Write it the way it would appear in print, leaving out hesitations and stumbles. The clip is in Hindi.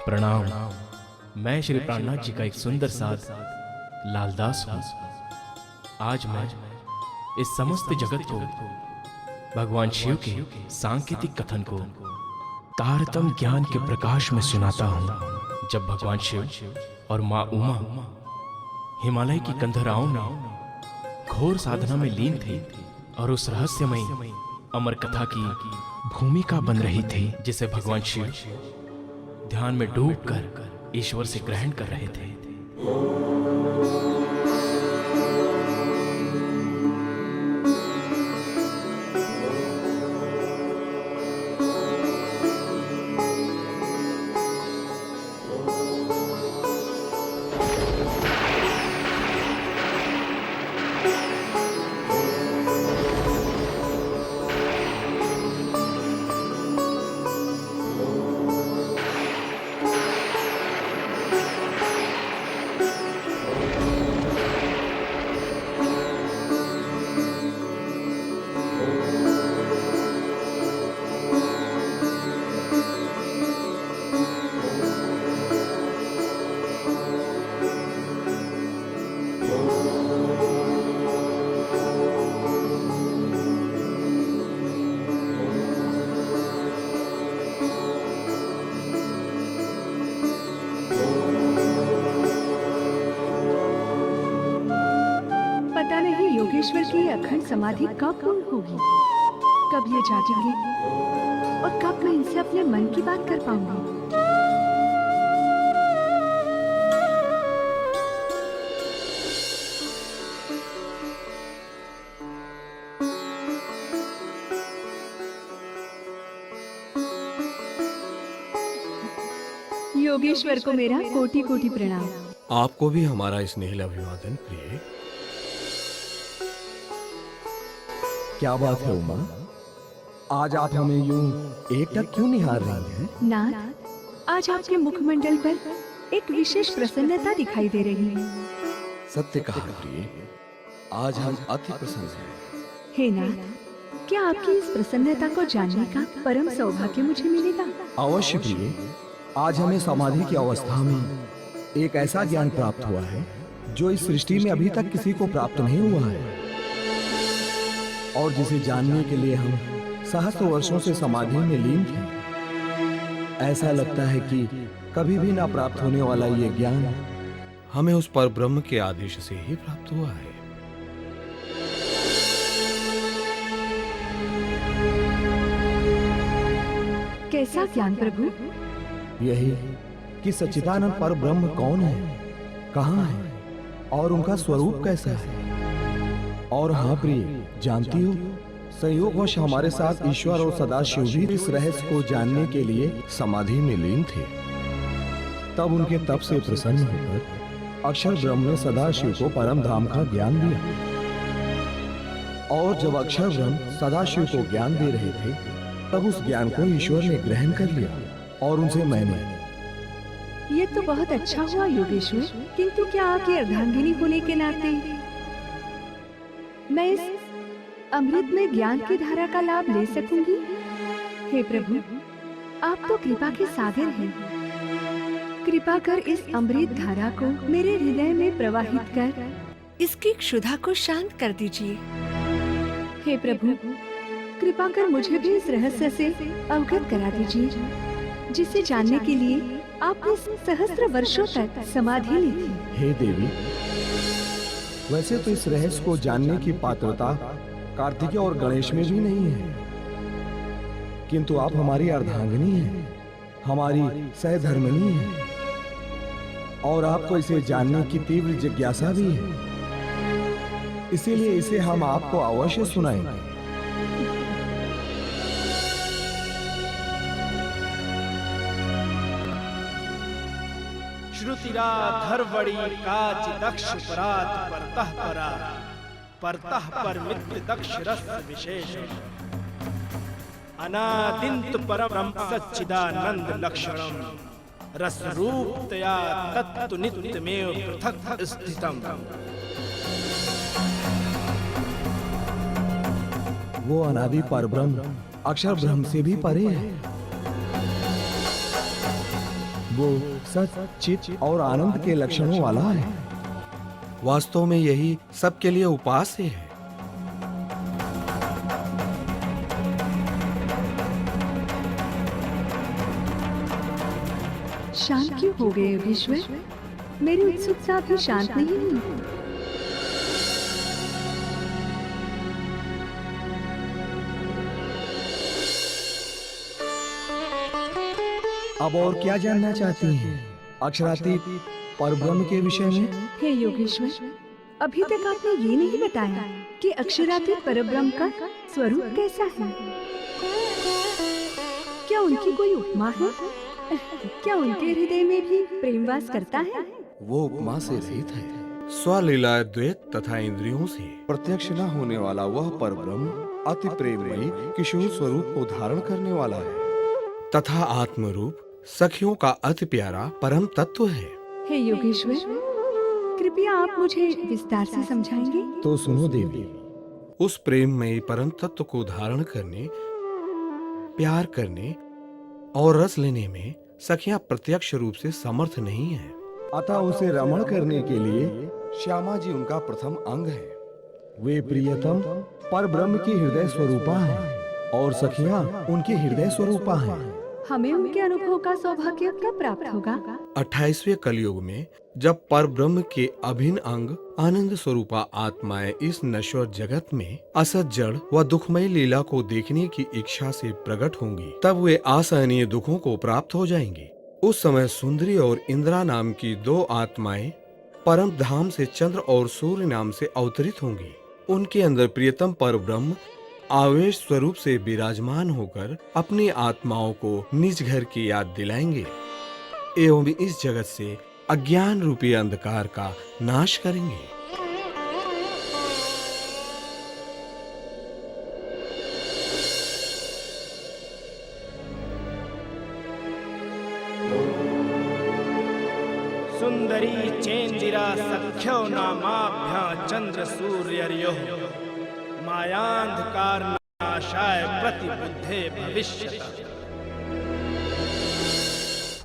प्रणाम। मैं श्री प्राणनाथ जी का एक सुंदर साध लालदास हूँ। आज मैं इस समस्त जगत को भगवान शिव के सांकेतिक कथन को तारतम ज्ञान के प्रकाश में सुनाता हूँ। जब भगवान शिव और माँ उमा हिमालय की कंधराओं में घोर साधना में लीन थे और उस रहस्यमयी अमर कथा की भूमिका बन रही थी, जिसे भगवान शिव ध्यान में डूबकर ईश्वर से ग्रहण कर रहे थे। पता नहीं योगेश्वर की अखंड समाधि कब पूर्ण होगी, कब ये जागेंगे और कब मैं इनसे अपने मन की बात कर पाऊंगी। योगेश्वर को मेरा कोटि कोटि प्रणाम। आपको भी हमारा स्नेहिल अभिवादन। प्रिय, क्या बात है उमा, आज आप हमें यूं एकटक क्यों निहार रही हैं? नाथ, आज आपके मुखमंडल पर एक विशेष प्रसन्नता दिखाई दे रही है। सत्य कहा प्रिय, आज हम अति प्रसन्न हैं। हे नाथ, क्या आपकी इस प्रसन्नता को जानने का परम सौभाग्य मुझे मिलेगा? अवश्य प्रिय, आज हमें समाधि की अवस्था में एक ऐसा ज्ञान प्राप्त हुआ है जो इस सृष्टि में अभी तक किसी को प्राप्त नहीं हुआ है, और जिसे जानने के लिए हम सहस्त्र वर्षों से समाधि में लीन थे। ऐसा लगता है कि कभी भी ना प्राप्त होने वाला ये ज्ञान हमें उस पर ब्रह्म के आदेश से ही प्राप्त हुआ है। कैसा ज्ञान प्रभु? यही कि सच्चिदानंद पर ब्रह्म कौन है, कहाँ है और उनका स्वरूप कैसा है। और हाँ प्रिय, जानती हो, संयोगवश हमारे साथ ईश्वर और सदाशिव भी इस रहस्य को जानने के लिए समाधि में लीन थे। तब उनके तप से प्रसन्न होकर अक्षर ब्रह्म ने सदाशिव को परम धाम का ज्ञान दिया। और जब अक्षर ब्रह्म सदाशिव को ज्ञान दे रहे थे, तब उस ज्ञान को ईश्वर ने ग्रहण कर लिया और उनसे मैंने। ये तो बहुत अच्छा हुआ योगेश्वर, किंतु क्या आपकी अर्धांगिनी होने के नाते मैं इस अमृत में ज्ञान की धारा का लाभ ले सकूंगी? हे प्रभु, आप तो कृपा के सागर हैं। कृपा कर इस अमृत धारा को मेरे हृदय में प्रवाहित कर इसकी क्षुधा को शांत कर दीजिए। हे प्रभु, कृपा कर मुझे भी इस रहस्य से अवगत करा दीजिए, जिसे जानने के लिए आपने सहस्त्र वर्षों तक समाधि ली थी। हे देवी, वैसे तो इस रहस्य को जानने की पात्रता कार्तिकेय और गणेश में भी नहीं है, किंतु आप हमारी अर्धांगिनी हैं, हमारी सहधर्मिणी हैं, और आपको इसे जानने की तीव्र जिज्ञासा भी है। इसीलिए इसे हम आपको अवश्य सुनाएंगे। श्रुतिरा धरवड़ी काच दक्ष परात परतः परा परतः पर मित्र दक्ष रस विशेष अनादिंत परम सच्चिदानंद लक्षणम रस रूपतया तत्तु नित्यमेव पृथक स्थितम। वो अनादि परब्रह्म अक्षर ब्रह्म से भी परे है। वो सच, चित और आनंद के लक्षणों वाला है। वास्तव में यही सबके लिए उपास्य है। शांत क्यों हो गए योगेश्वर? मेरी उत्सुकता भी शांत नहीं हुई। अब और क्या जानना चाहती हैं? अक्षरातीत परब्रह्म के विषय में? हे योगेश्वर, अभी तक आपने ये नहीं बताया कि अक्षरातीत परब्रह्म का स्वरूप कैसा है। क्या उनकी कोई उपमा है? क्या उनके हृदय में भी प्रेम वास करता है? वो उपमा से रहित है। स्वलीला द्वैत तथा इंद्रियों से प्रत्यक्ष न होने वाला वह परब्रह्म अति प्रेममयी किशोर स्वरूप को धारण करने वाला है तथा आत्मरूप सखियों का अति प्यारा परम तत्व है। हे योगेश्वर, कृपया आप मुझे विस्तार से समझाएंगे? तो सुनो देवी, उस प्रेममयी परम तत्व को धारण करने, प्यार करने और रस लेने में सखियां प्रत्यक्ष रूप से समर्थ नहीं है। अतः उसे रमण करने के लिए श्यामा जी उनका प्रथम अंग है। वे प्रियतम परब्रह्म की हृदय स्वरूपा हैं और सखियां उनकी हृदय स्वरूपा हैं। हमें उनके अनुभव का सौभाग्य कब प्राप्त होगा? 28वें कलयुग में जब परब्रह्म के अभिन्न अंग आनंद स्वरूपा आत्माएं इस नश्वर जगत में असत जड़ व दुखमयी लीला को देखने की इच्छा से प्रकट होंगी, तब वे असहनीय दुखों को प्राप्त हो जाएंगी। उस समय सुंदरी और इंद्रा नाम की दो आत्माएं परम धाम से चंद्र और सूर्य नाम से अवतरित होंगी। उनके अंदर प्रियतम परब्रह्म आवेश स्वरूप से विराजमान होकर अपनी आत्माओं को निज घर की याद दिलाएंगे एवं इस जगत से अज्ञान रूपी अंधकार का नाश करेंगे। सुंदरी चेंदिरा सख्यो नामाभ्यां चंद्र सूर्यर्योः मायांधकार नाशाय प्रतिबुद्धे भविष्यतः।